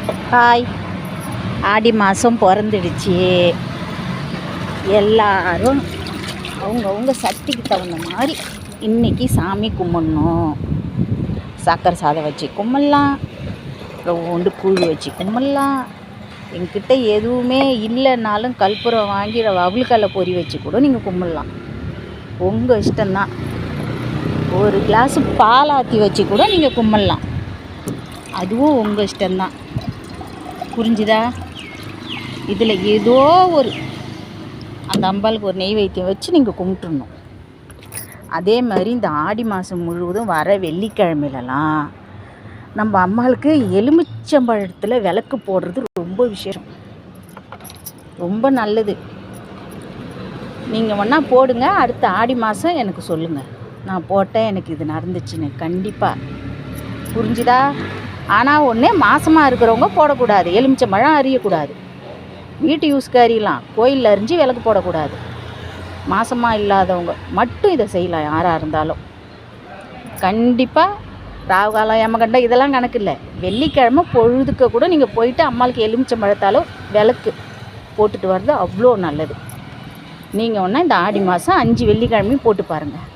Hi. ஆடி மாதம் பிறந்துடுச்சு. எல்லாரும் அவங்கவுங்க சக்திக்கு தகுந்த மாதிரி இன்றைக்கி சாமி கும்பிட்ணும். சக்கரை சாதம் வச்சு கும்பிட்லாம், ரவுண்டு கூழ் வச்சு கும்பிட்லாம். என்கிட்ட எதுவுமே இல்லைன்னாலும் கற்பூரம் வாங்கி அவளுக்கல்ல பொறி வச்சு கூட நீங்கள் கும்பிட்லாம். உங்கள் இஷ்டம்தான். ஒரு கிளாஸு பால் ஆற்றி வச்சு கூட நீங்கள் கும்பிட்லாம். அதுவும் உங்கள் இஷ்டம்தான். புரிஞ்சுதா? இதில் ஏதோ ஒரு அந்த அம்பாளுக்கு ஒரு நெய்வேத்தியம் வச்சு நீங்கள் கும்பிட்டுடணும். அதே மாதிரி இந்த ஆடி மாதம் முழுவதும் வர வெள்ளிக்கிழமையிலலாம் நம்ம அம்மாளுக்கு எலுமிச்சம்பழத்தில் விளக்கு போடுறது ரொம்ப விசேஷம், ரொம்ப நல்லது. நீங்கள் வேணா போடுங்க. அடுத்த ஆடி மாதம் எனக்கு சொல்லுங்கள், நான் போட்டேன் எனக்கு இது நடந்துச்சுன்னு. கண்டிப்பாக. புரிஞ்சுதா? ஆனால் ஒன்றே, மாதமாக இருக்கிறவங்க போடக்கூடாது. எலுமிச்சம்பழம் அறியக்கூடாது. வீட்டு யூஸ்க்கு அறியலாம், கோயிலில் அறிஞ்சு விளக்கு போடக்கூடாது. மாதமாக இல்லாதவங்க மட்டும் இதை செய்யலாம். யாராக இருந்தாலும் கண்டிப்பாக. ராகுகாலம், யமகண்டம் இதெல்லாம் கணக்கு இல்லை. வெள்ளிக்கிழமை பொழுதுக்க கூட நீங்கள் போயிட்டு அம்மாளுக்கு எலுமிச்சம்பழத்தாலும் விளக்கு போட்டுட்டு வர்றது அவ்வளோ நல்லது. நீங்கள் ஒன்றா இந்த ஆடி மாதம் 5 வெள்ளிக்கிழமையும் போட்டு பாருங்கள்.